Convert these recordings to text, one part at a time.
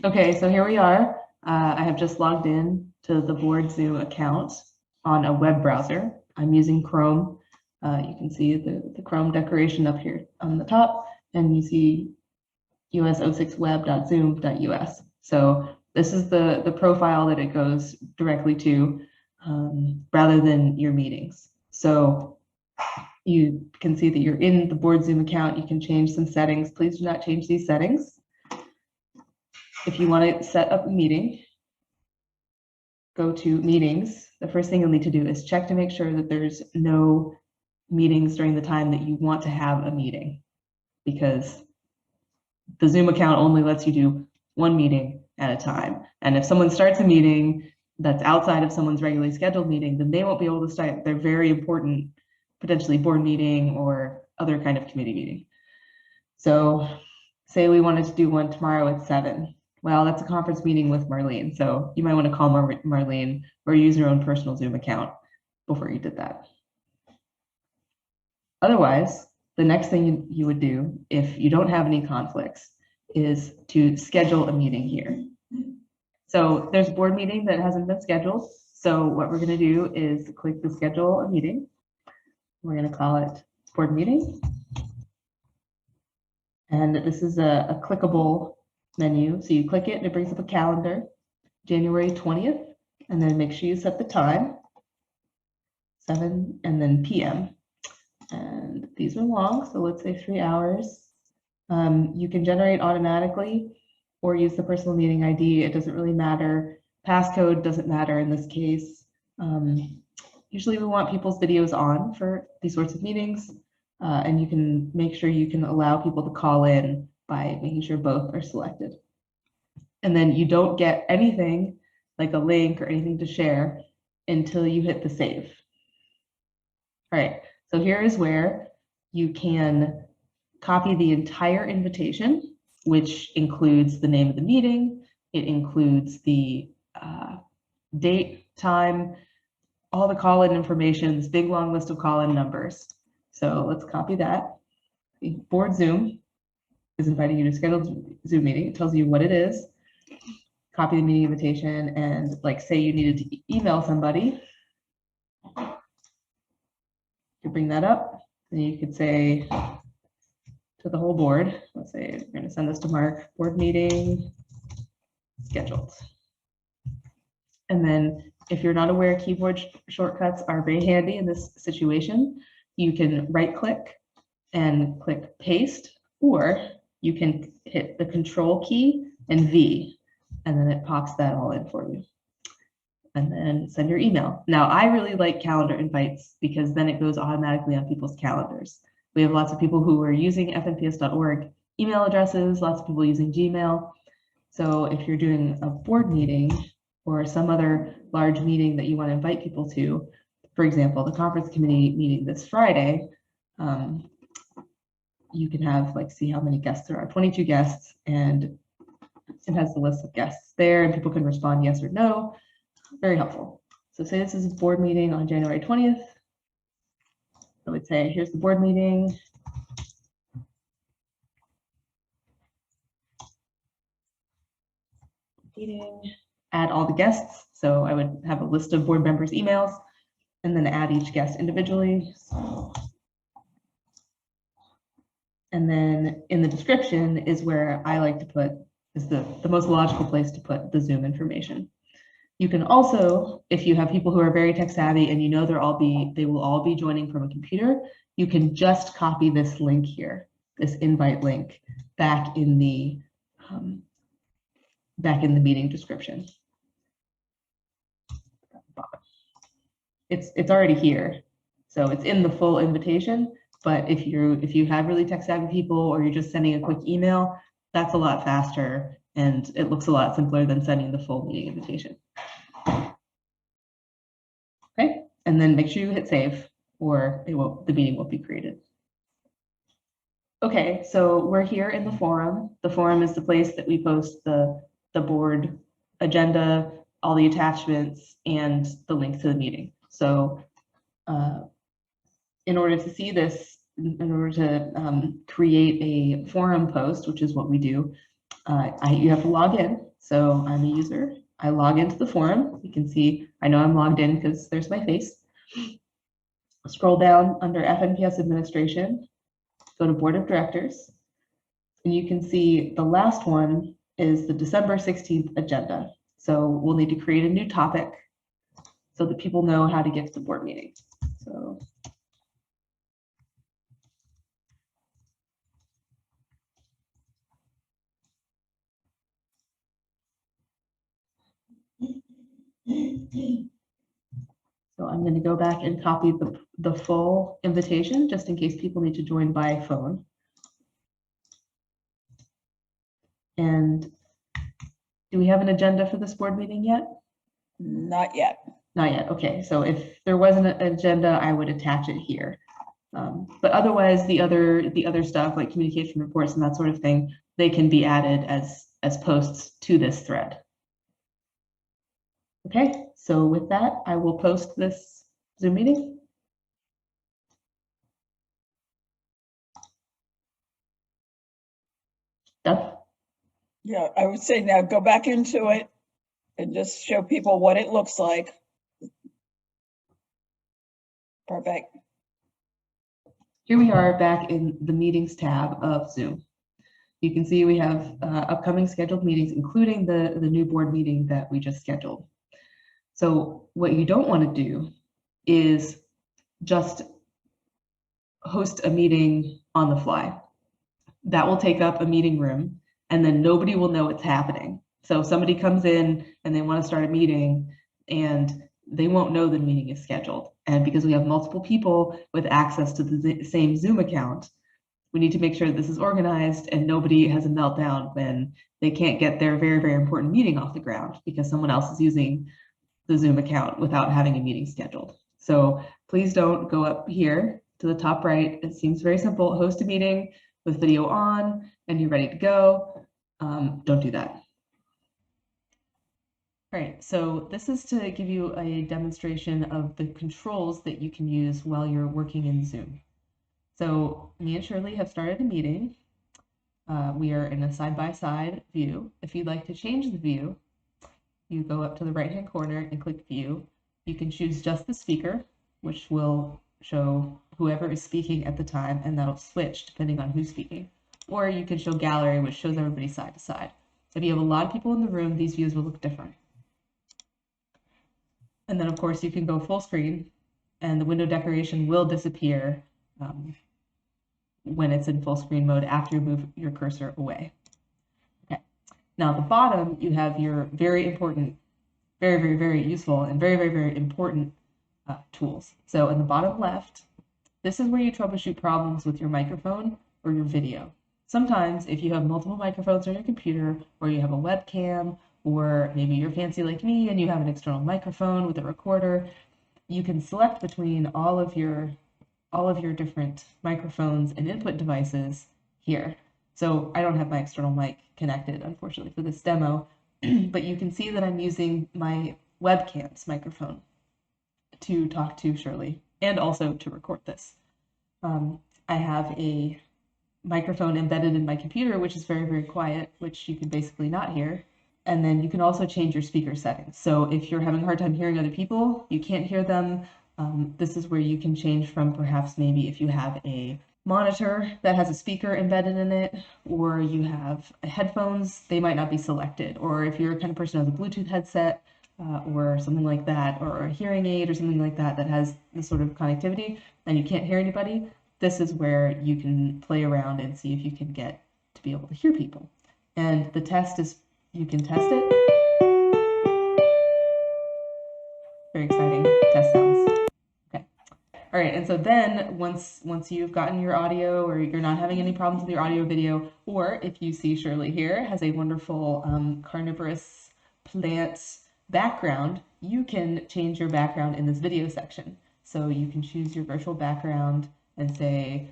Okay, so here we are. I have just logged in to the board Zoom account on a web browser. I'm using Chrome. You can see the Chrome decoration up here on the top, and you see us06web.zoom.us. So this is the profile that it goes directly to, rather than your meetings. So you can see that you're in the board Zoom account. You can change some settings. Please do not change these settings. If you want to set up a meeting, go to meetings. The first thing you'll need to do is check to make sure that there's no meetings during the time that you want to have a meeting, because the Zoom account only lets you do one meeting at a time. And if someone starts a meeting that's outside of someone's regularly scheduled meeting, then they won't be able to start their very important, potentially board meeting or other kind of committee meeting. So say we wanted to do one tomorrow at 7. Well, that's a conference meeting with Marlene, so you might want to call Marlene or use your own personal Zoom account before you did that. Otherwise, the next thing you would do, if you don't have any conflicts, is to schedule a meeting here. So there's a board meeting that hasn't been scheduled. So what we're going to do is click the schedule a meeting. We're going to call it board meeting. And this is a clickable menu. So you click it and it brings up a calendar, January 20th, and then make sure you set the time, 7 and then PM. And these are long, so let's say 3 hours. You can generate automatically or use the personal meeting ID. It doesn't really matter. Passcode doesn't matter in this case. Usually we want people's videos on for these sorts of meetings, and you can make sure you can allow people to call in by making sure both are selected. And then you don't get anything like a link or anything to share until you hit the save. All right, so here is where you can copy the entire invitation, which includes the name of the meeting. It includes the date, time, all the call-in information, this big long list of call-in numbers. So let's copy that. Board Zoom is inviting you to schedule a Zoom meeting. It tells you what it is. Copy the meeting invitation, and like say you needed to email somebody, you bring that up, and you could say to the whole board, let's say we're going to send this to Mark, board meeting scheduled. And then if you're not aware, keyboard shortcuts are very handy in this situation. You can right click and click paste, or you can hit the control key and V, and then it pops that all in for you. And then send your email. Now, I really like calendar invites because then it goes automatically on people's calendars. We have lots of people who are using fnps.org email addresses, lots of people using Gmail. So if you're doing a board meeting or some other large meeting that you want to invite people to, for example, the conference committee meeting this Friday, you can have see how many guests there are, 22 guests, and it has the list of guests there, and people can respond yes or no. Very helpful. So say this is a board meeting on January 20th. I would say, here's the board meeting. Add all the guests. So I would have a list of board members' emails and then add each guest individually. So, and then in the description is where I like to put, is the most logical place to put the Zoom information. You can also, if you have people who are very tech savvy and you know they will all be joining from a computer, you can just copy this link here, this invite link, back in the meeting description. It's already here, so it's in the full invitation. But if you have really tech savvy people, or you're just sending a quick email, that's a lot faster and it looks a lot simpler than sending the full meeting invitation. Okay, and then make sure you hit save, or the meeting won't be created. Okay, so we're here in the forum. The forum is the place that we post the board agenda, all the attachments, and the link to the meeting. So in order to see this, in order to create a forum post, which is what we do, you have to log in. So I'm a user. I log into the forum. You can see, I know I'm logged in because there's my face. Scroll down under FNPS administration, go to board of directors, and you can see the last one is the December 16th agenda. So we'll need to create a new topic so that people know how to get to the board meeting. So I'm going to go back and copy the full invitation just in case people need to join by phone. And do we have an agenda for this board meeting yet? Not yet. Not yet. Okay, so if there wasn't an agenda, I would attach it here. But otherwise, the other stuff like communication reports and that sort of thing, they can be added as posts to this thread. Okay, so with that, I will post this Zoom meeting. Done? Yeah, I would say now go back into it and just show people what it looks like. Perfect. Here we are back in the meetings tab of Zoom. You can see we have upcoming scheduled meetings, including the new board meeting that we just scheduled. So what you don't want to do is just host a meeting on the fly. That will take up a meeting room and then nobody will know it's happening. So if somebody comes in and they want to start a meeting and they won't know the meeting is scheduled. And because we have multiple people with access to the same Zoom account, we need to make sure this is organized and nobody has a meltdown when they can't get their very, very important meeting off the ground because someone else is using the Zoom account without having a meeting scheduled. So please don't go up here to the top right. It seems very simple. Host a meeting with video on and you're ready to go. Don't do that. All right, so this is to give you a demonstration of the controls that you can use while you're working in Zoom. So me and Shirley have started a meeting. We are in a side-by-side view. If you'd like to change the view, you go up to the right-hand corner and click View. You can choose just the speaker, which will show whoever is speaking at the time, and that'll switch depending on who's speaking. Or you can show Gallery, which shows everybody side to side. If you have a lot of people in the room, these views will look different. And then, of course, you can go full screen, and the window decoration will disappear when it's in full screen mode after you move your cursor away. Okay. Now, at the bottom, you have your very important, very, very, very useful, and very, very, very important tools. So in the bottom left, this is where you troubleshoot problems with your microphone or your video. Sometimes if you have multiple microphones on your computer, or you have a webcam, or maybe you're fancy like me and you have an external microphone with a recorder, you can select between all of your different microphones and input devices here. So I don't have my external mic connected, unfortunately, for this demo, but you can see that I'm using my webcam's microphone to talk to Shirley and also to record this. I have a microphone embedded in my computer, which is very, very quiet, which you can basically not hear. And then you can also change your speaker settings. So if you're having a hard time hearing other people, you can't hear them, this is where you can change from perhaps maybe if you have a monitor that has a speaker embedded in it, or you have headphones, they might not be selected. Or if you're a kind of person who has a Bluetooth headset or something like that, or a hearing aid or something like that that has this sort of connectivity and you can't hear anybody, this is where you can play around and see if you can get to be able to hear people. And the test is, you can test it. Very exciting test sounds. Okay. All right, and so then once you've gotten your audio, or you're not having any problems with your audio video, or if you see Shirley here has a wonderful carnivorous plant background, you can change your background in this video section. So you can choose your virtual background and say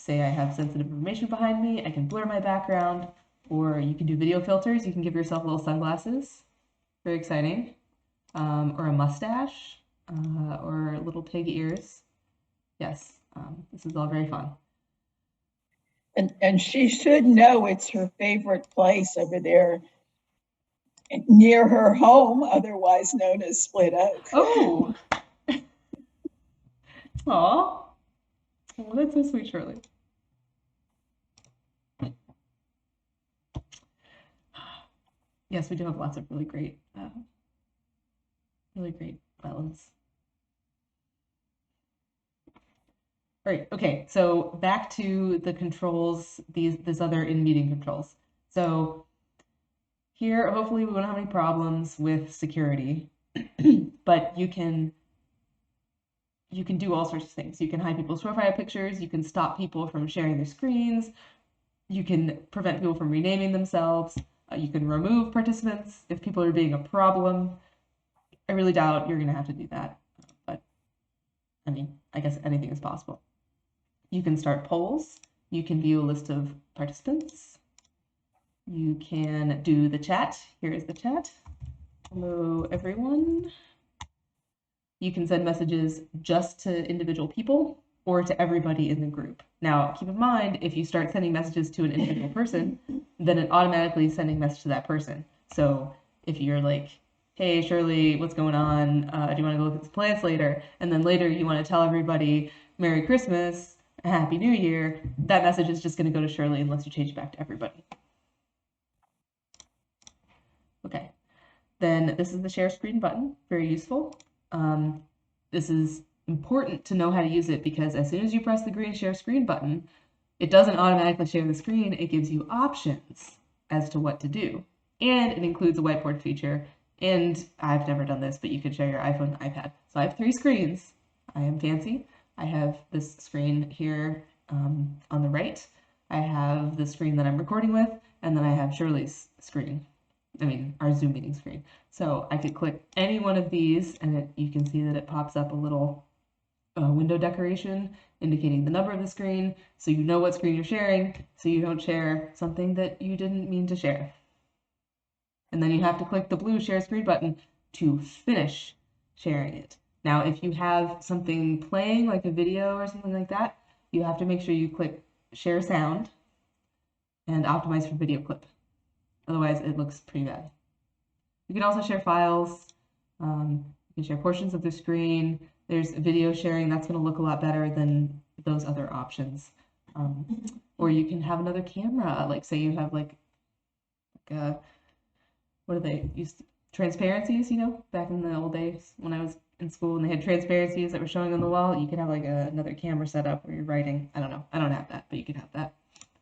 I have sensitive information behind me, I can blur my background, or you can do video filters. You can give yourself little sunglasses, very exciting, or a mustache, or little pig ears. Yes, this is all very fun. And she should know it's her favorite place over there near her home, otherwise known as Split Oak. Oh. Aw. Oh, that's so sweet, Shirley. Yes, we do have lots of really great wetlands. All right, okay, so back to the controls, this other in-meeting controls. So here, hopefully we won't have any problems with security, but you can do all sorts of things. You can hide people's profile pictures, you can stop people from sharing their screens, you can prevent people from renaming themselves, you can remove participants if people are being a problem. I really doubt you're gonna have to do that, but I mean, I guess anything is possible. You can start polls, you can view a list of participants, you can do the chat. Here is the chat. Hello, everyone. You can send messages just to individual people or to everybody in the group. Now, keep in mind, if you start sending messages to an individual person, then it automatically is sending a message to that person. So if you're like, hey, Shirley, what's going on? Do you want to go look at some plants later? And then later you want to tell everybody Merry Christmas, Happy New Year, that message is just going to go to Shirley unless you change it back to everybody. Okay, then this is the share screen button, very useful. This is important to know how to use it because as soon as you press the green share screen button, it doesn't automatically share the screen, it gives you options as to what to do. And it includes a whiteboard feature. And I've never done this, but you can share your iPhone and iPad. So I have 3 screens. I am fancy. I have this screen here on the right. I have the screen that I'm recording with, and then I have Shirley's screen. I mean, our Zoom meeting screen. So I could click any one of these, and you can see that it pops up a little window decoration indicating the number of the screen, so you know what screen you're sharing, so you don't share something that you didn't mean to share. And then you have to click the blue share screen button to finish sharing it. Now, if you have something playing, like a video or something like that, you have to make sure you click share sound and optimize for video clip. Otherwise, it looks pretty bad. You can also share files. You can share portions of the screen. There's video sharing. That's going to look a lot better than those other options. Or you can have another camera. Like, say you have like what do they use? Transparencies, you know, back in the old days when I was in school and they had transparencies that were showing on the wall. You could have like another camera set up where you're writing. I don't know. I don't have that, but you could have that.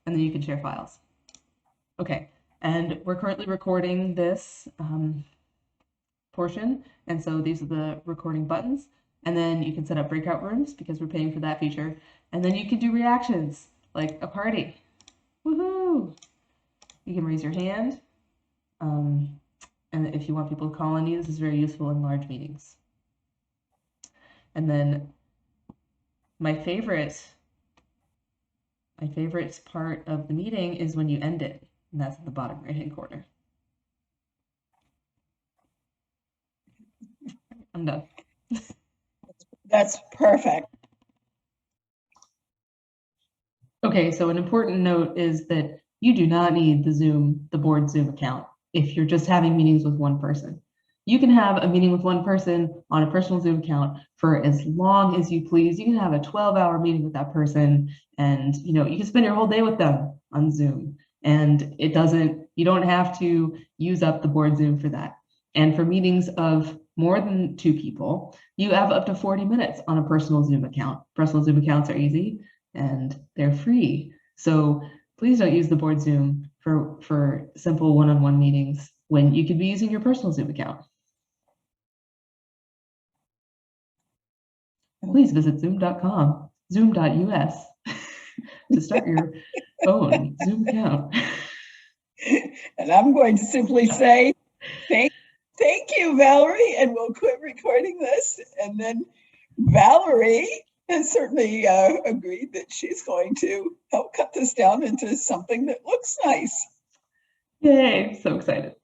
And then you can share files. Okay. And we're currently recording this portion. And so these are the recording buttons. And then you can set up breakout rooms because we're paying for that feature. And then you can do reactions like a party. Woohoo! You can raise your hand. And if you want people to call on you, this is very useful in large meetings. And then my favorite part of the meeting is when you end it. And that's at the bottom right-hand corner. I'm done. That's perfect. Okay, so an important note is that you do not need the board Zoom account if you're just having meetings with one person. You can have a meeting with one person on a personal Zoom account for as long as you please. You can have a 12-hour meeting with that person and you can spend your whole day with them on Zoom. And you don't have to use up the board Zoom for that. And for meetings of more than 2 people, you have up to 40 minutes on a personal Zoom account. Personal Zoom accounts are easy and they're free. So please don't use the board Zoom for simple one-on-one meetings when you could be using your personal Zoom account. Please visit zoom.com, zoom.us to start your own Zoom account. And I'm going to simply say, thank you, Valerie, and we'll quit recording this. And then Valerie has certainly agreed that she's going to help cut this down into something that looks nice. Yay, so excited.